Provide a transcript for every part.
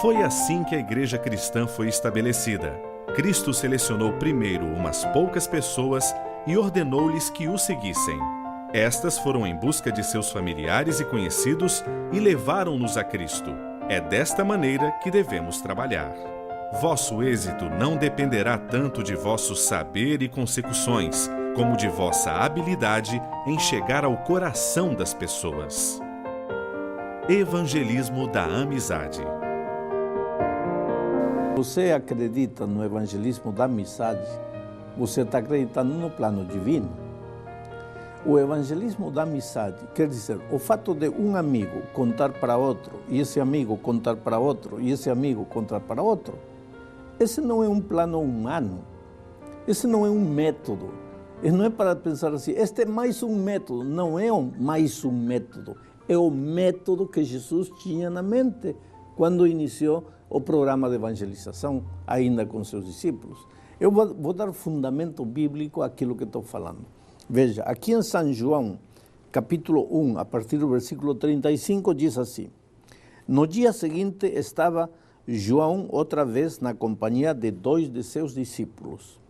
Foi assim que a igreja cristã foi estabelecida. Cristo selecionou primeiro umas poucas pessoas e ordenou-lhes que o seguissem. Estas foram em busca de seus familiares e conhecidos e levaram-nos a Cristo. É desta maneira que devemos trabalhar. Vosso êxito não dependerá tanto de vosso saber e consecuções, como de vossa habilidade em chegar ao coração das pessoas. Evangelismo da amizade. Você acredita no evangelismo da amizade? Você está acreditando no plano divino. O evangelismo da amizade quer dizer o fato de um amigo contar para outro, e esse amigo contar para outro, e esse amigo contar para outro. Esse não é um plano humano, esse não é um método. E não é para pensar assim, este é mais um método. Não é mais um método, é o método que Jesus tinha na mente quando iniciou o programa de evangelização, ainda com seus discípulos. Eu vou dar fundamento bíblico àquilo que estou falando. Veja, aqui em São João, capítulo 1, a partir do versículo 35, diz assim: No dia seguinte estava João outra vez na companhia de 2 de seus discípulos.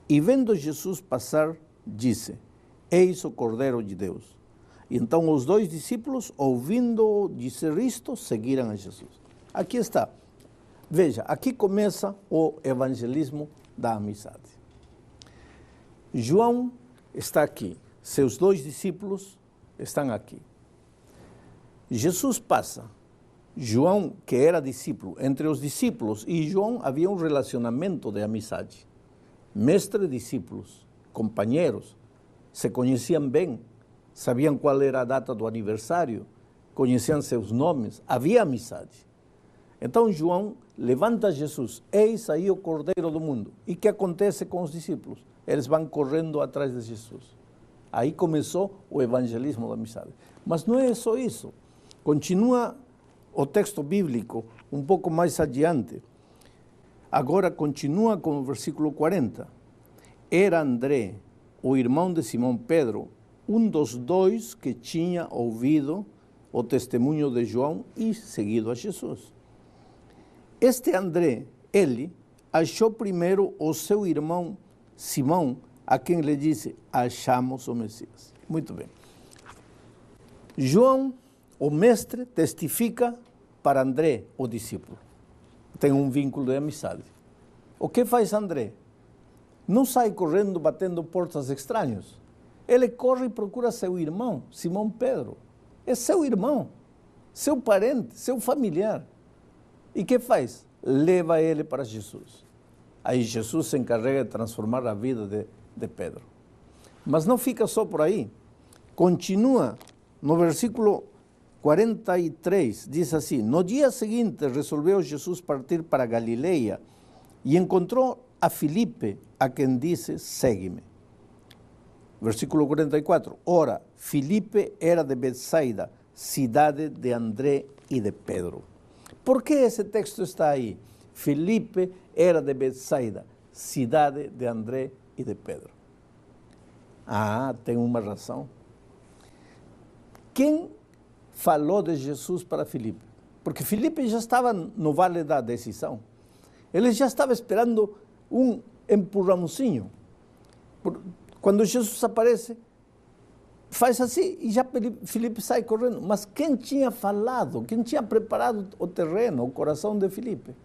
E vendo Jesus passar, disse: Eis o Cordeiro de Deus. E então os 2 discípulos, ouvindo dizer isto, seguiram a Jesus. Aqui está. Veja, aqui começa o evangelismo da amizade. João está aqui, seus 2 discípulos estão aqui. Jesus passa. João, que era discípulo, entre os discípulos e João havia um relacionamento de amizade. Mestre e discípulos, companheiros, se conheciam bem, sabiam qual era a data do aniversário, conheciam seus nomes, havia amizade. Então João levanta Jesus, eis aí o Cordeiro do mundo. E o que acontece com os discípulos? Eles vão correndo atrás de Jesus. Aí começou o evangelismo da amizade. Mas não é só isso. Continua o texto bíblico um pouco mais adiante. Agora continua com o versículo 40. Era André, o irmão de Simão Pedro, um dos 2 que tinha ouvido o testemunho de João e seguido a Jesus. Este André, ele, achou primeiro o seu irmão Simão, a quem lhe disse: achamos o Messias. Muito bem. João, o mestre, testifica para André, o discípulo. Tem um vínculo de amizade. O que faz André? Não sai correndo, batendo portas estranhos. Ele corre e procura seu irmão, Simão Pedro. É seu irmão, seu parente, seu familiar. E o que faz? Leva ele para Jesus. Aí Jesus se encarrega de transformar a vida de Pedro. Mas não fica só por aí. Continua no versículo 43, diz assim: No dia seguinte resolveu Jesus partir para Galileia e encontrou a Filipe, a quem disse: segue-me. Versículo 44. Ora, Filipe era de Betsaida, cidade de André e de Pedro. Por que esse texto está aí? Filipe era de Betsaida, cidade de André e de Pedro. Ah, tem uma razão. Quem falou de Jesus para Filipe? Porque Filipe já estava no vale da decisão. Ele já estava esperando um empurrãozinho. Quando Jesus aparece, faz assim e já Filipe sai correndo. Mas quem tinha falado, quem tinha preparado o terreno, o coração de Filipe?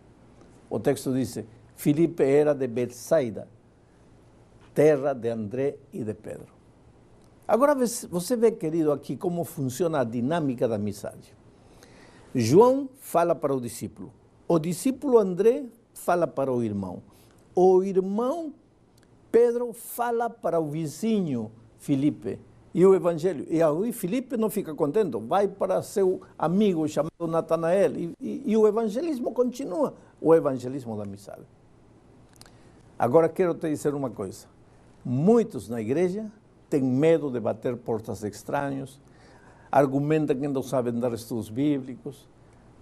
O texto diz: Filipe era de Betsaida, terra de André e de Pedro. Agora você vê, querido, aqui como funciona a dinâmica da amizade. João fala para o discípulo André fala para o irmão Pedro fala para o vizinho Filipe. E o evangelho, e aí Filipe não fica contente, vai para seu amigo chamado Natanael, e o evangelismo continua, o evangelismo da amizade. Agora quero te dizer uma coisa: muitos na igreja têm medo de bater portas de estranhos, argumentam que não sabem dar estudos bíblicos,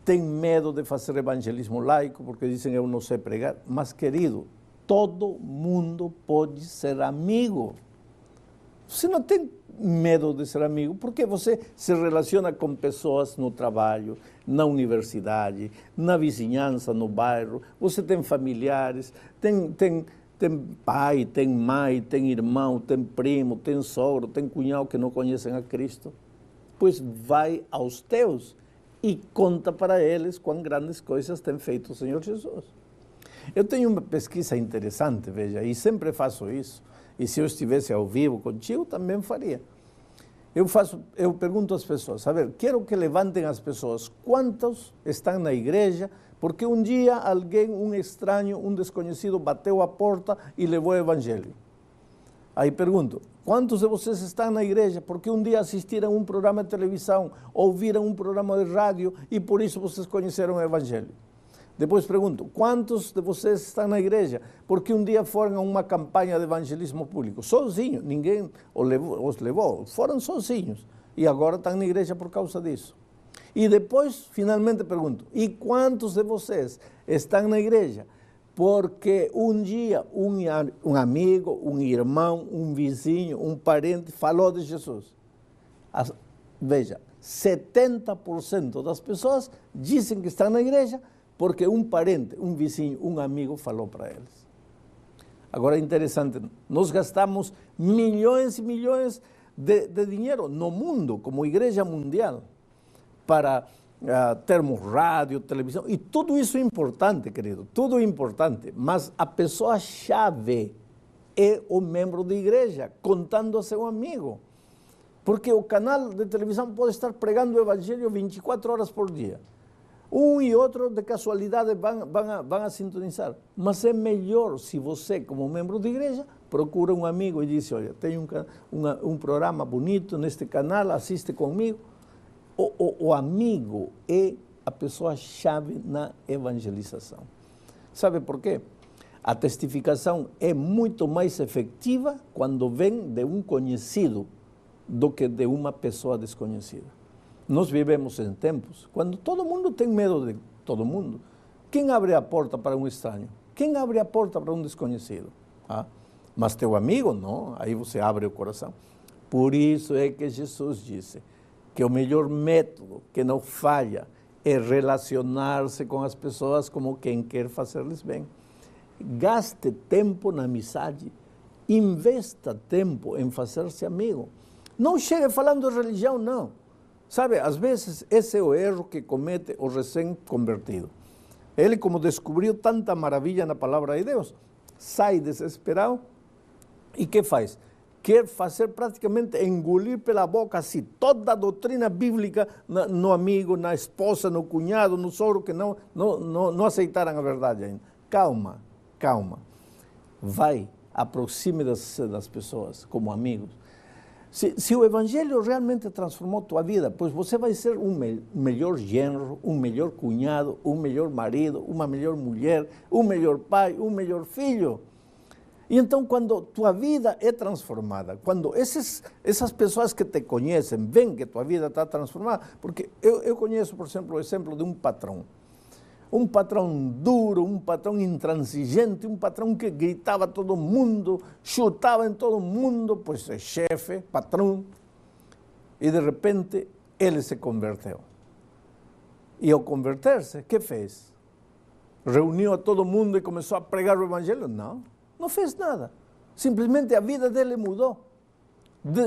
têm medo de fazer evangelismo laico, porque dizem: eu não sei pregar. Mas, querido, todo mundo pode ser amigo. Você não tem medo de ser amigo, porque você se relaciona com pessoas no trabalho, na universidade, na vizinhança, no bairro, você tem familiares, tem pai, tem mãe, tem irmão, tem primo, tem sogro, tem cunhado que não conhecem a Cristo. Pois vai aos teus e conta para eles quão grandes coisas tem feito o Senhor Jesus. Eu tenho uma pesquisa interessante, veja, e sempre faço isso. E se eu estivesse ao vivo contigo, também faria. Eu pergunto às pessoas, a ver, quero que levantem as pessoas, quantos estão na igreja, porque um dia alguém, um estranho, um desconhecido, bateu a porta e levou o evangelho. Aí pergunto, quantos de vocês estão na igreja, porque um dia assistiram um programa de televisão, ouviram um programa de rádio e por isso vocês conheceram o evangelho? Depois pergunto, quantos de vocês estão na igreja? Porque um dia foram a uma campanha de evangelismo público, sozinhos, ninguém os levou, foram sozinhos. E agora estão na igreja por causa disso. E depois, finalmente pergunto, e quantos de vocês estão na igreja? Porque um dia um amigo, um irmão, um vizinho, um parente falou de Jesus. Veja, 70% das pessoas dizem que estão na igreja porque um parente, um vizinho, um amigo falou para eles. Agora é interessante, nós gastamos milhões e milhões de dinheiro no mundo, como igreja mundial, para termos rádio, televisão, e tudo isso é importante, querido, tudo é importante, mas a pessoa-chave é o membro de igreja, contando a seu amigo. Porque o canal de televisão pode estar pregando o evangelho 24 horas por dia. Um e outro, de casualidade, vão a sintonizar. Mas é melhor se você, como membro de igreja, procura um amigo e diz, olha, tem um programa bonito neste canal, assiste comigo. O amigo é a pessoa-chave na evangelização. Sabe por quê? A testificação é muito mais efetiva quando vem de um conhecido do que de uma pessoa desconhecida. Nós vivemos em tempos quando todo mundo tem medo de todo mundo. Quem abre a porta para um estranho? Quem abre a porta para um desconhecido? Mas teu amigo, não. Aí você abre o coração. Por isso é que Jesus disse que o melhor método, que não falha, é relacionar-se com as pessoas como quem quer fazer-lhes bem. Gaste tempo na amizade, investa tempo em fazer-se amigo. Não chegue falando de religião, não. Sabe, às vezes esse é o erro que comete o recém-convertido. Ele, como descobriu tanta maravilha na palavra de Deus, sai desesperado e que faz? Quer fazer praticamente engolir pela boca assim, toda a doutrina bíblica no amigo, na esposa, no cunhado, no sogro, que não aceitaram a verdade ainda. Calma, calma. Vai, aproxime-se das pessoas como amigos. Se o evangelho realmente transformou tua vida, pois você vai ser um melhor genro, um melhor cunhado, um melhor marido, uma melhor mulher, um melhor pai, um melhor filho. E então, quando tua vida é transformada, quando essas pessoas que te conhecem veem que tua vida está transformada, porque eu conheço, por exemplo, o exemplo de um patrão duro, um patrão intransigente, um patrão que gritava a todo mundo, chutava em todo mundo, pois é chefe, patrão, e de repente ele se converteu. E ao converter-se, o que fez? Reuniu a todo mundo e começou a pregar o evangelho? Não fez nada. Simplesmente a vida dele mudou.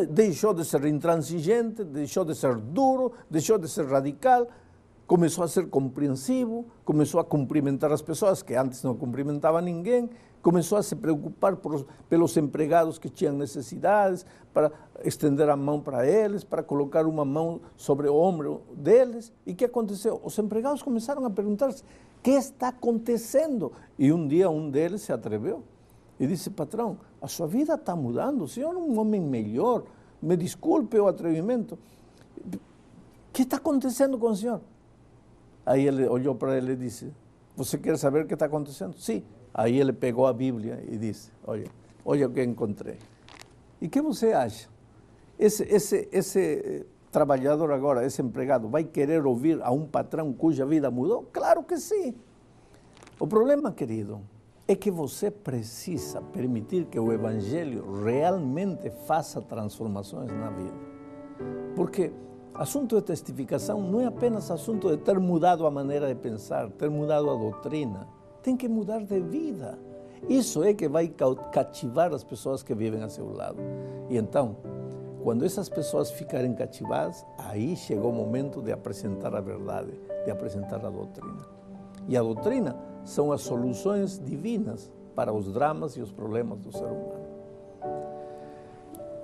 Deixou de ser intransigente, deixou de ser duro, deixou de ser radical, começou a ser compreensivo, começou a cumprimentar as pessoas que antes não cumprimentava ninguém, começou a se preocupar pelos empregados que tinham necessidades, para estender a mão para eles, para colocar uma mão sobre o ombro deles. E o que aconteceu? Os empregados começaram a perguntar-se, o que está acontecendo? E um dia um deles se atreveu e disse, patrão, a sua vida está mudando, o senhor é um homem melhor, me desculpe o atrevimento. O que está acontecendo com o senhor? Aí ele olhou para ele e disse, você quer saber o que está acontecendo? Sim. Aí ele pegou a Bíblia e disse, olha o que encontrei. E o que você acha? Esse trabalhador agora, esse empregado, vai querer ouvir a um patrão cuja vida mudou? Claro que sim. O problema, querido, é que você precisa permitir que o Evangelho realmente faça transformações na vida. Porque assunto de testificação não é apenas assunto de ter mudado a maneira de pensar, ter mudado a doutrina. Tem que mudar de vida. Isso é que vai cativar as pessoas que vivem a seu lado. E então, quando essas pessoas ficarem cativadas, aí chegou o momento de apresentar a verdade, de apresentar a doutrina. E a doutrina são as soluções divinas para os dramas e os problemas do ser humano.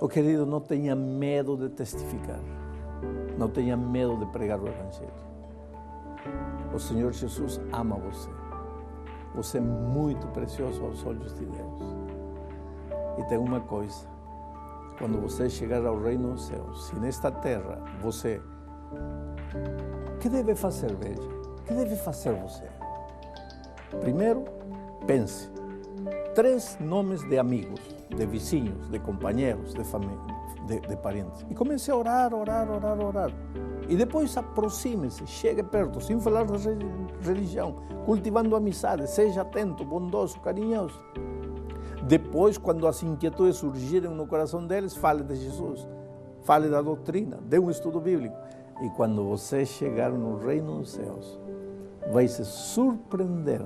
Oh, querido, não tenha medo de testificar. Não tenha medo de pregar o Evangelho. O Senhor Jesus ama você. Você é muito precioso aos olhos de Deus. E tem uma coisa. Quando você chegar ao reino dos céus, se nesta terra você... O que deve fazer, veja? O que deve fazer você? Primeiro, pense. 3 nomes de amigos, de vizinhos, de companheiros, de família, de parentes. E comece a orar. E depois aproxime-se, chegue perto, sem falar de religião, cultivando amizade, seja atento, bondoso, carinhoso. Depois, quando as inquietudes surgirem no coração deles, fale de Jesus, fale da doutrina, dê um estudo bíblico. E quando você chegar no reino dos céus, vai se surpreender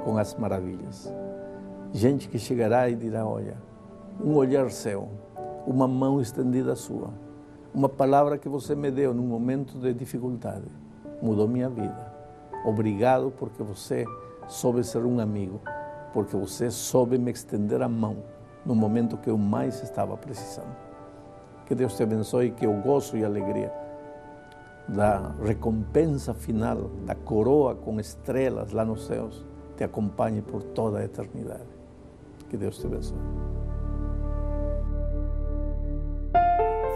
com as maravilhas. Gente que chegará e dirá, olha, um olhar seu, uma mão estendida sua, uma palavra que você me deu num momento de dificuldade, mudou minha vida. Obrigado porque você soube ser um amigo, porque você soube me estender a mão no momento que eu mais estava precisando. Que Deus te abençoe, que o gozo e a alegria da recompensa final, da coroa com estrelas lá nos céus, te acompanhe por toda a eternidade. Que Deus te abençoe.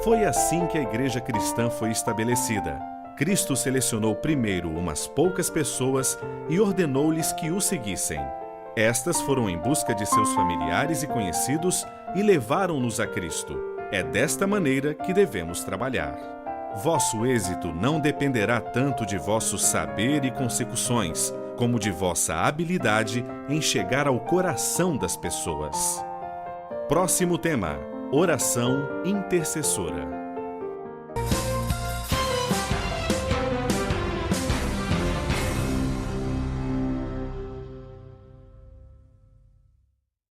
Foi assim que a igreja cristã foi estabelecida. Cristo selecionou primeiro umas poucas pessoas e ordenou-lhes que o seguissem. Estas foram em busca de seus familiares e conhecidos e levaram-nos a Cristo. É desta maneira que devemos trabalhar. Vosso êxito não dependerá tanto de vosso saber e consecuções, como de vossa habilidade em chegar ao coração das pessoas. Próximo tema: oração intercessora.